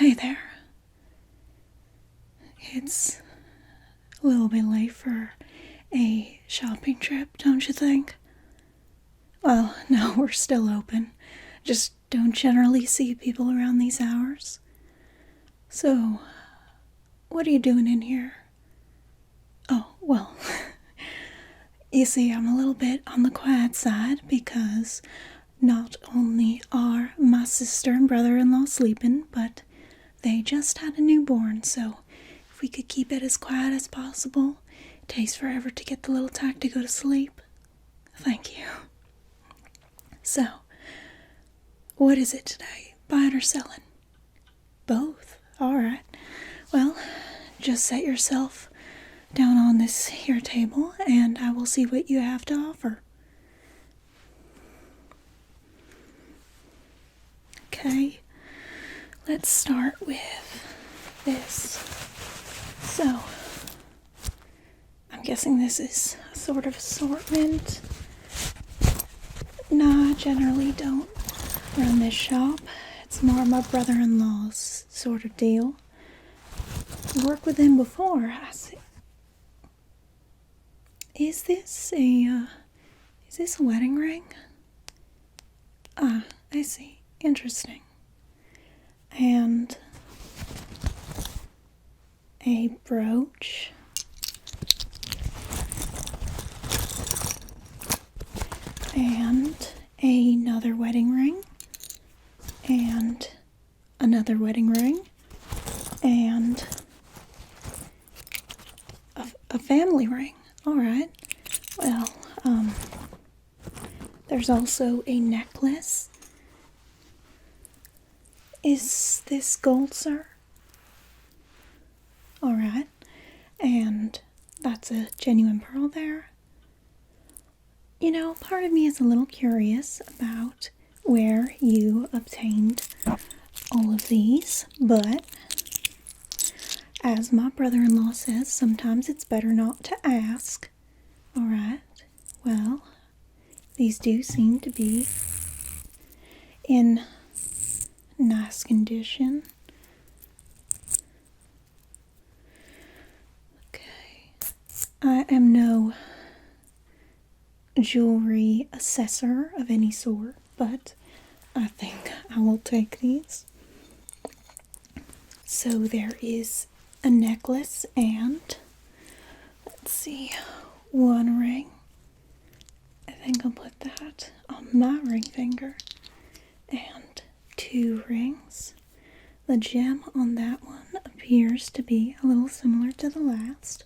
Hey there. It's a little bit late for a shopping trip, don't you think? Well, no, we're still open. Just don't generally see people around these hours. So, what are you doing in here? Oh, well, you see, I'm a little bit on the quiet side because not only are my sister and brother-in-law sleeping, but they just had a newborn, so if we could keep it as quiet as possible. It takes forever to get the little tack to go to sleep. Thank you. So, what is it today? Buying or selling? Both. Alright. Well, just set yourself down on this here table and I will see what you have to offer. Okay, let's start with this. So, I'm guessing this is a sort of assortment. Nah, I generally don't run this shop. It's more my brother-in-law's sort of deal. I worked with him before. I see. Is this a wedding ring? Ah, I see. Interesting. And a brooch. And another wedding ring. And another wedding ring. And a family ring. Alright. Well, there's also a necklace. Is this gold, sir? Alright. And that's a genuine pearl there. You know, part of me is a little curious about where you obtained all of these, but as my brother-in-law says, sometimes it's better not to ask. Alright. Well, these do seem to be in nice condition. Okay. I am no jewelry assessor of any sort, but I think I will take these. So there is a necklace and, let's see, one ring. I think I'll put that on my ring finger. And 2 rings. The gem on that one appears to be a little similar to the last.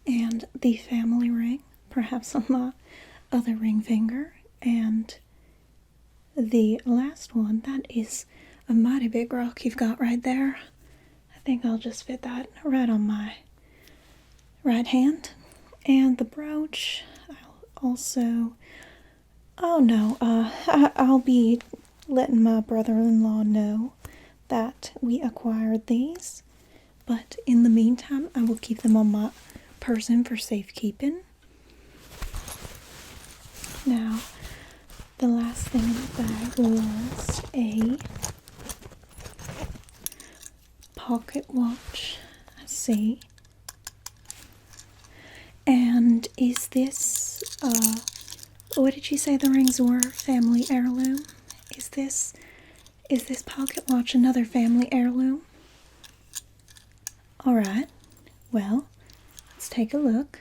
And the family ring, perhaps on my other ring finger. And the last one, that is a mighty big rock you've got right there. I think I'll just fit that right on my right hand. And the brooch, I'll also... Oh no, I'll be letting my brother-in-law know that we acquired these. But in the meantime, I will keep them on my person for safekeeping. Now, the last thing in the bag was a pocket watch. I see. And is this, what did you say the rings were? Family heirloom? Is this pocket watch another family heirloom? Alright. Well, let's take a look.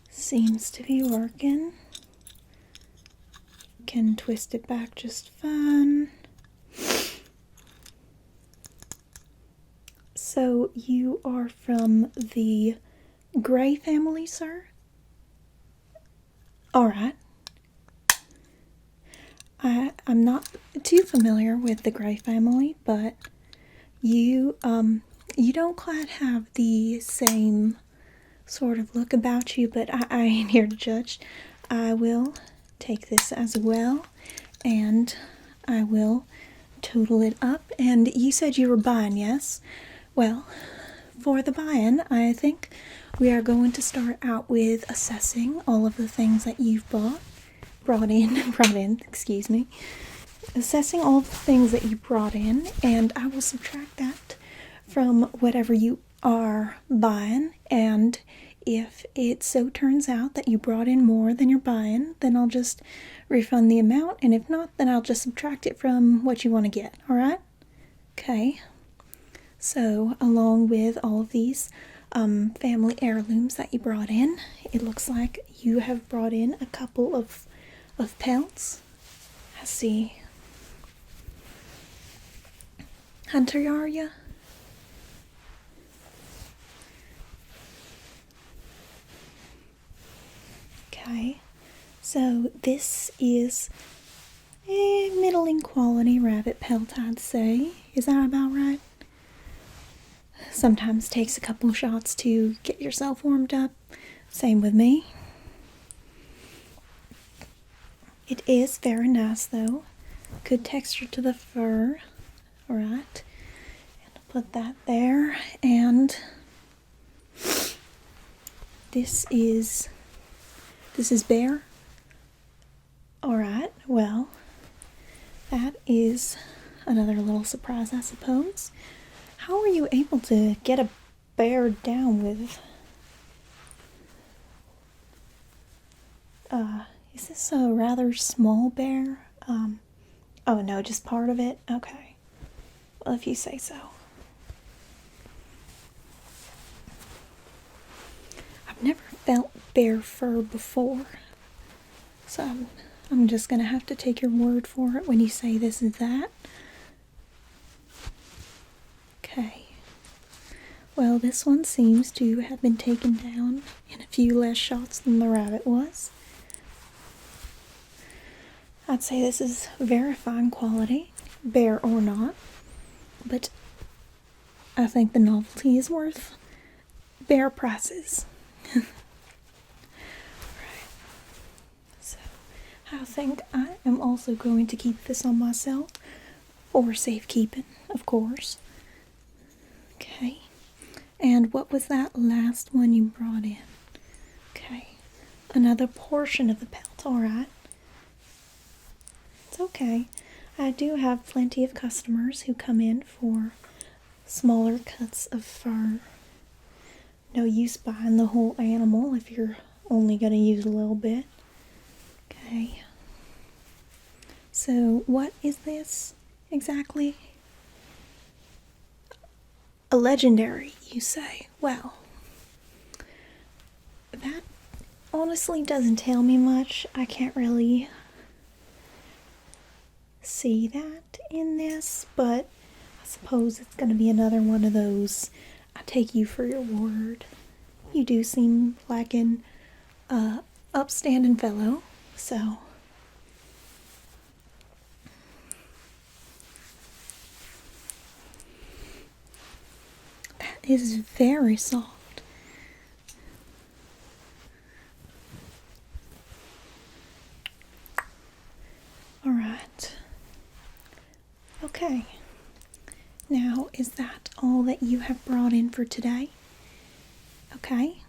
Seems to be working. Can twist it back just fine. So you are from the Gray family, sir? Alright. I'm not too familiar with the Gray family, but you don't quite have the same sort of look about you, but I ain't here to judge. I will take this as well, and I will total it up. And you said you were buying, yes? Well, for the buy-in, I think we are going to start out with assessing all of the things that you've brought in, excuse me. assessing all the things that you brought in, and I will subtract that from whatever you are buying, and if it so turns out that you brought in more than you're buying, then I'll just refund the amount, and if not, then I'll just subtract it from what you want to get, alright? Okay. So, along with all of these family heirlooms that you brought in, it looks like you have brought in a couple of pelts. I see. Hunter, are ya? Okay, so this is a middling quality rabbit pelt, I'd say. Is that about right? Sometimes takes a couple of shots to get yourself warmed up. Same with me. It is very nice though. Good texture to the fur. Alright. And I'll put that there. And this is bear. Alright, well, that is another little surprise, I suppose. How are you able to get a bear down with... is this a rather small bear? Oh no, just part of it? Okay. Well, if you say so. I've never felt bear fur before, so I'm just gonna have to take your word for it when you say this is that. Okay. Well, this one seems to have been taken down in a few less shots than the rabbit was. I'd say this is very fine quality, bear or not, but I think the novelty is worth bear prices. Right. So, I think I am also going to keep this on myself for safekeeping, of course. Okay. And what was that last one you brought in? Okay. Another portion of the pelt, alright. It's okay. I do have plenty of customers who come in for smaller cuts of fur. No use buying the whole animal if you're only going to use a little bit. Okay. So, what is this exactly? A legendary, you say? Well, that honestly doesn't tell me much. I can't really see that in this, but I suppose it's going to be another one of those I take you for your word. You do seem like an upstanding fellow, so that is very soft. Alright. Okay. Now, is that all that you have brought in for today? Okay.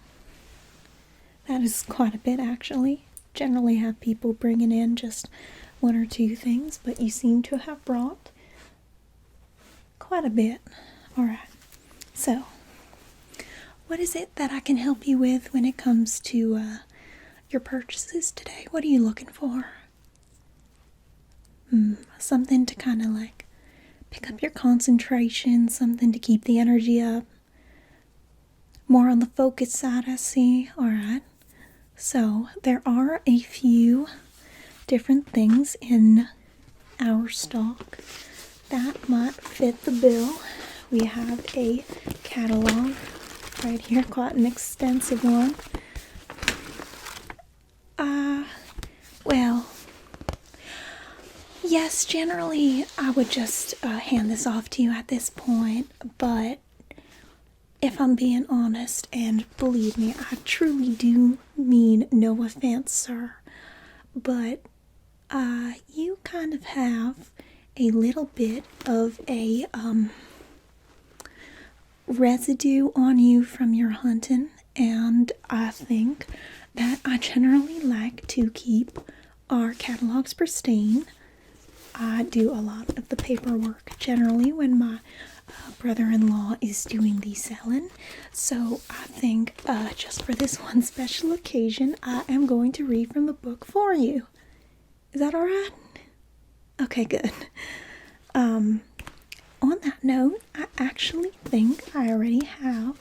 That is quite a bit, actually. Generally have people bringing in just one or two things, but you seem to have brought quite a bit. Alright. So, what is it that I can help you with when it comes to your purchases today? What are you looking for? Something to kind of like pick up your concentration, something to keep the energy up. More on the focus side, I see. Alright. So, there are a few different things in our stock that might fit the bill. We have a catalog right here, quite an extensive one. Well, yes, generally I would just hand this off to you at this point, but if I'm being honest, and believe me, I truly do mean no offense, sir, but you kind of have a little bit of a residue on you from your hunting, and I think that I generally like to keep our catalogs pristine. I do a lot of the paperwork generally when my brother-in-law is doing the selling. So I think just for this one special occasion, I am going to read from the book for you. Is that alright? Okay, good. On that note, I actually think I already have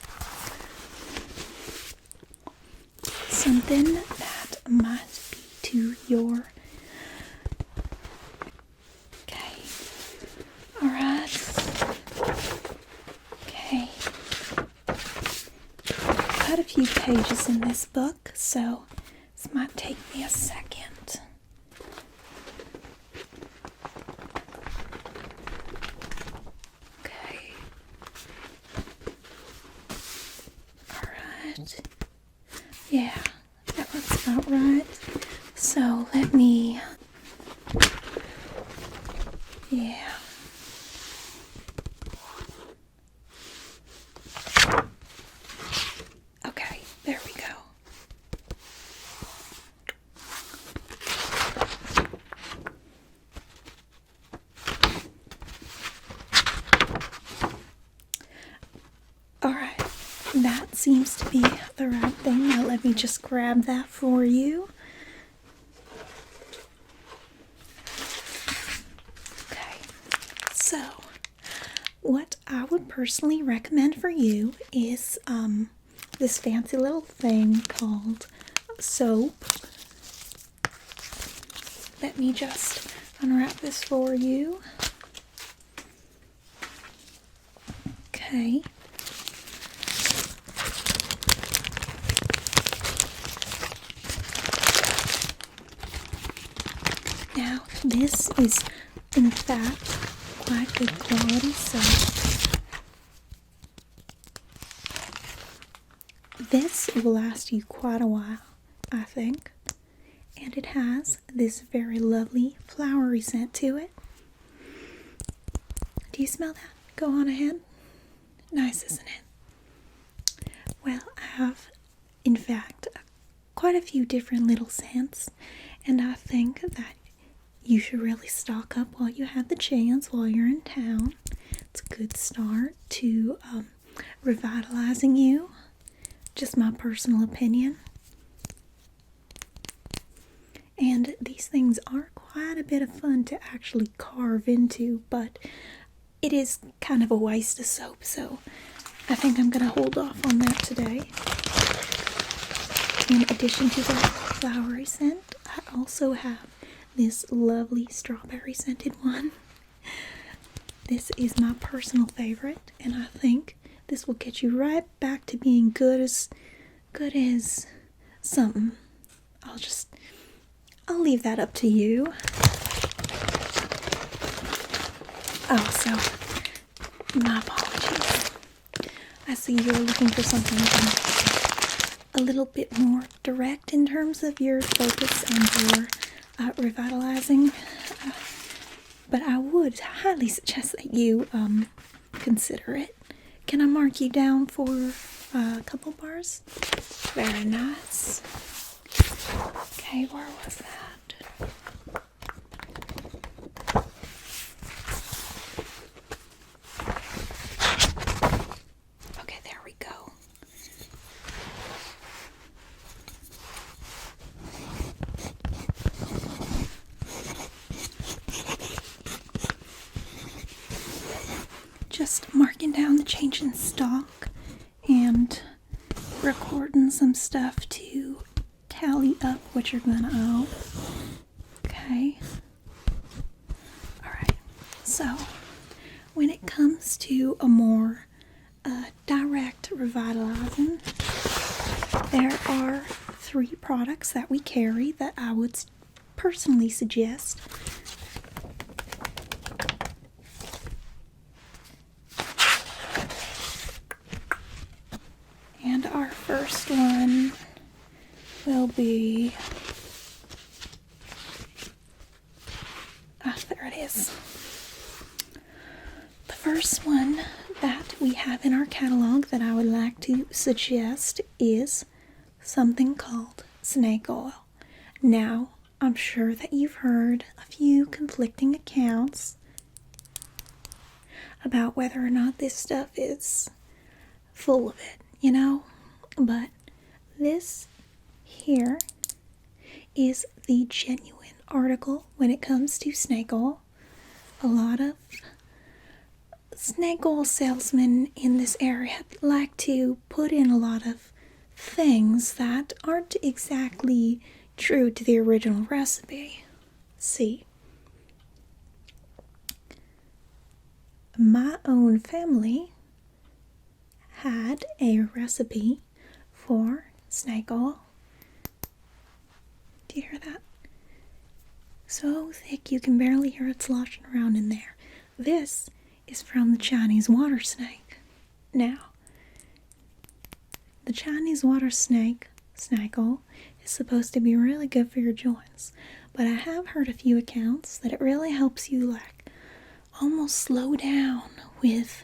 something that might be to your... Okay. Alright. Okay. Quite a few pages in this book, so this might take me a second. Yeah, that looks about right. So let me... Yeah. Okay, there we go. Alright, that seems to be the right thing. Now let me just grab that for you. Okay, so what I would personally recommend for you is this fancy little thing called soap. Let me just unwrap this for you. Okay. Now, this is, in fact, quite good quality soap. This will last you quite a while, I think. And it has this very lovely flowery scent to it. Do you smell that? Go on ahead. Nice, isn't it? Well, I have, in fact, quite a few different little scents. And I think that you should really stock up while you have the chance, while you're in town. It's a good start to revitalizing you. Just my personal opinion. And these things are quite a bit of fun to actually carve into, but it is kind of a waste of soap, so I think I'm going to hold off on that today. In addition to that flowery scent, I also have this lovely strawberry scented one. This is my personal favorite, and I think this will get you right back to being good as something. I'll leave that up to you. Oh, so my apologies. I see you're looking for something a little bit more direct in terms of your focus and your revitalizing, but I would highly suggest that you consider it. Can I mark you down for a couple bars? Very nice. Okay, where was that? Okay, there we go. Just marking down the change in stock and recording some stuff to tally up what you're gonna owe. Okay. Alright. So, when it comes to a more direct revitalizing, there are 3 products that we carry that I would personally suggest. And our first one will be, there it is. The first one that we have in our catalog that I would like to suggest is something called snake oil. Now, I'm sure that you've heard a few conflicting accounts about whether or not this stuff is full of it, But this here is the genuine article when it comes to snake oil. A lot of snake oil salesmen in this area like to put in a lot of things that aren't exactly true to the original recipe. See, my own family had a recipe for snake oil. Do you hear that? So thick you can barely hear it sloshing around in there. This is from the Chinese water snake. Now, the Chinese water snake oil is supposed to be really good for your joints, but I have heard a few accounts that it really helps you almost slow down with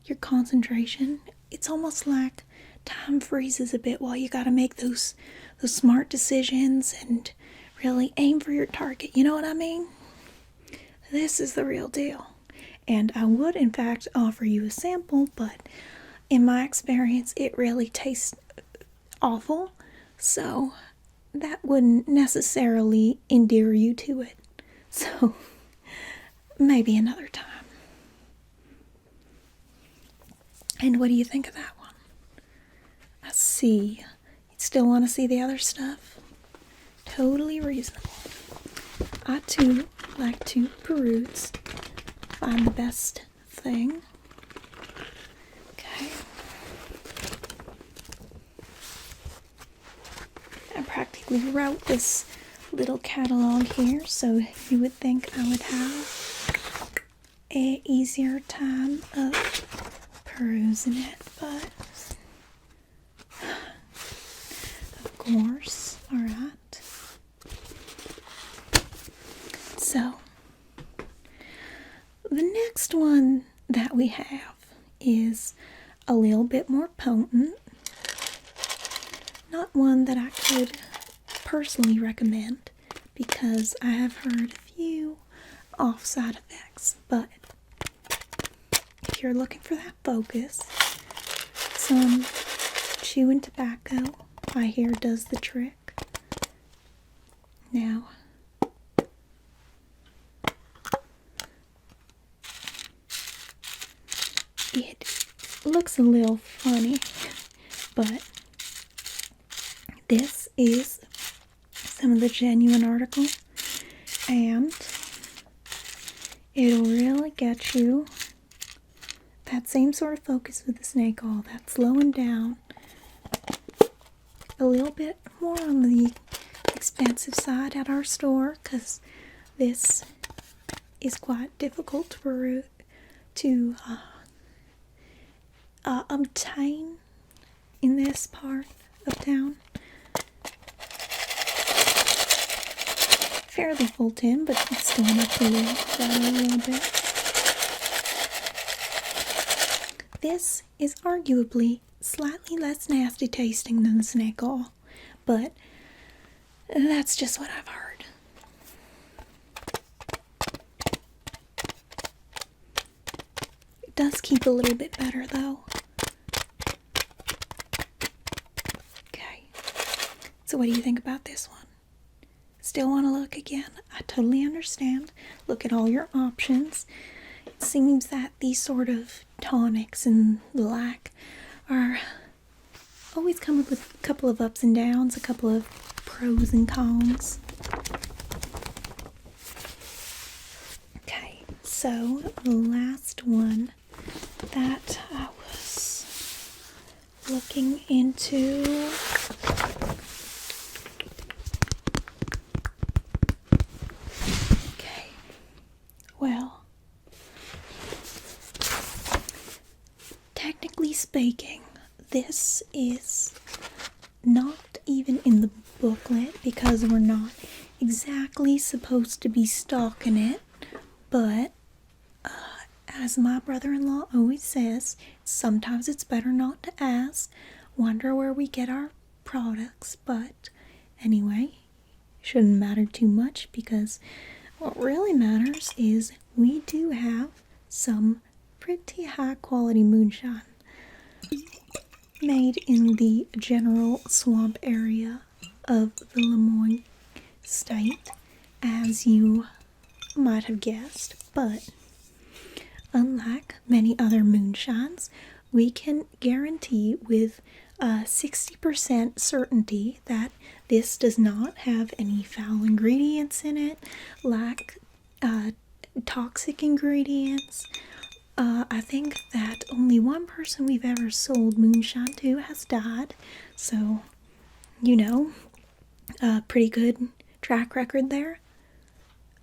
your concentration. It's almost like time freezes a bit while you gotta make those smart decisions and really aim for your target. You know what I mean? This is the real deal. And I would, in fact, offer you a sample, but in my experience, it really tastes awful. So that wouldn't necessarily endear you to it. So maybe another time. And what do you think of that one? I see. You still want to see the other stuff? Totally reasonable. I too like to peruse, find the best thing. Okay. I practically wrote this little catalog here, so you would think I would have an easier time of perusing it, but of course, alright. So, the next one that we have is a little bit more potent. Not one that I could personally recommend because I have heard a few off-side effects, but if you're looking for that focus, some chewing tobacco I hear does the trick. Now, it looks a little funny, but this is some of the genuine article, and it'll really get you that same sort of focus with the snake oil, that slowing down, a little bit more on the expensive side at our store, because this is quite difficult to obtain in this part of town. Fairly full tin, but it's still enough to live a little bit. This is arguably slightly less nasty tasting than the snake oil, but that's just what I've heard. It does keep a little bit better though. Okay, so what do you think about this one? Still want to look again? I totally understand. Look at all your options. It seems that these sort of tonics and the like are always come with a couple of ups and downs, a couple of pros and cons. Okay, so the last one that I was looking into, well, technically speaking, this is not even in the booklet because we're not exactly supposed to be stocking it, but as my brother-in-law always says, sometimes it's better not to ask, wonder where we get our products, but anyway, shouldn't matter too much because what really matters is we do have some pretty high quality moonshine made in the general swamp area of the Lemoyne state, as you might have guessed. But unlike many other moonshines, we can guarantee with 60% certainty that this does not have any foul ingredients in it, like toxic ingredients. I think that only one person we've ever sold moonshine to has died, so, you know, pretty good track record there.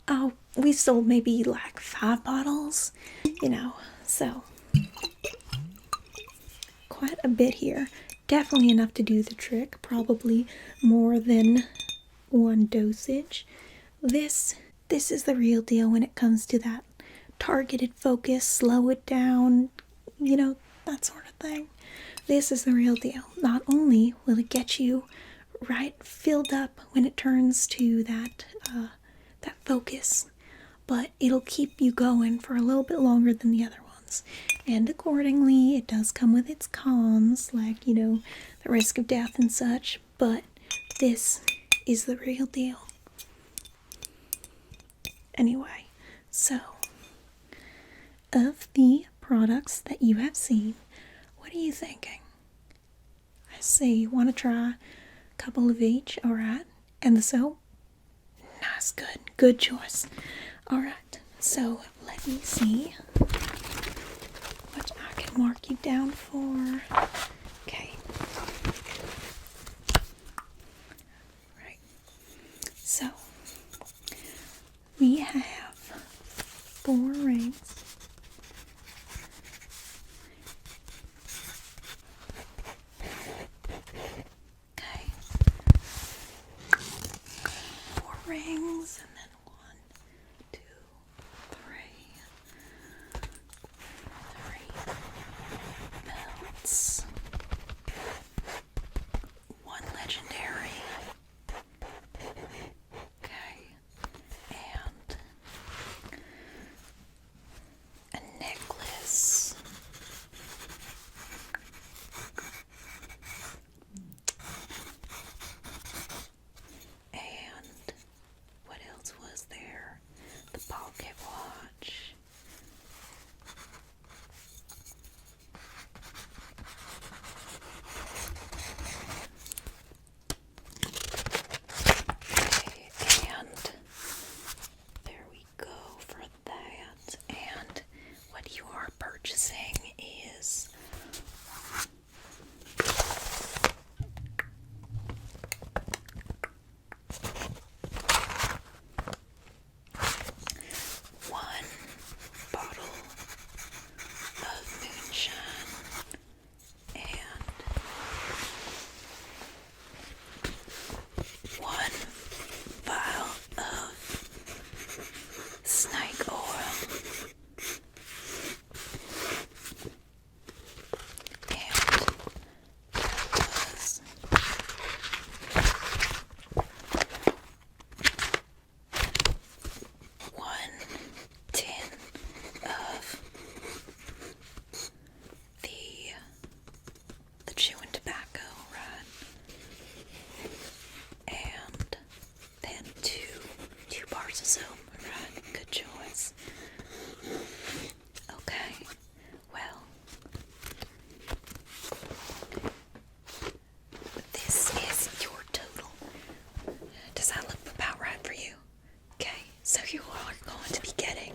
Oh, we sold maybe like 5 bottles, so quite a bit here. Definitely enough to do the trick, probably more than one dosage. This is the real deal when it comes to that targeted focus, slow it down, that sort of thing. This is the real deal. Not only will it get you right filled up when it turns to that focus, but it'll keep you going for a little bit longer than the other ones. And accordingly, it does come with its cons, like, the risk of death and such, but this is the real deal. Anyway, so, of the products that you have seen, what are you thinking? I see you want to try a couple of each, alright? And the soap? Nice, good choice. Alright, so let me see what I can mark you down for. Okay. Right. So, we have 4 rings. Okay. 4 rings, and then 1, 2, 3 belts, 1 legendary. Okay, and a necklace. And what else was there? The pocket watch. Okay, and there we go for that. And what you are purchasing is one bottle of moonshine and 1 vial of snake oil and there was 1 tin of the chewing tobacco, right? And then two bars of soap, right? Good choice. Okay, well, this is your total. Does that look about right for you? Okay, so you are going to be getting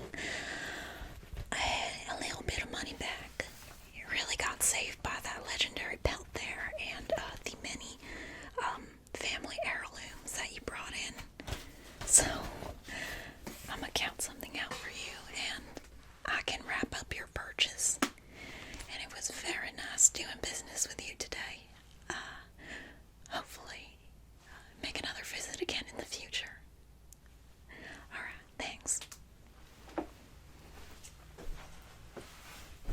a little bit of money back. You really got saved by that legendary belt there and the many family heirlooms that you brought in. So, I'm gonna count something out for you and I can wrap up your purchase. And it was very nice doing business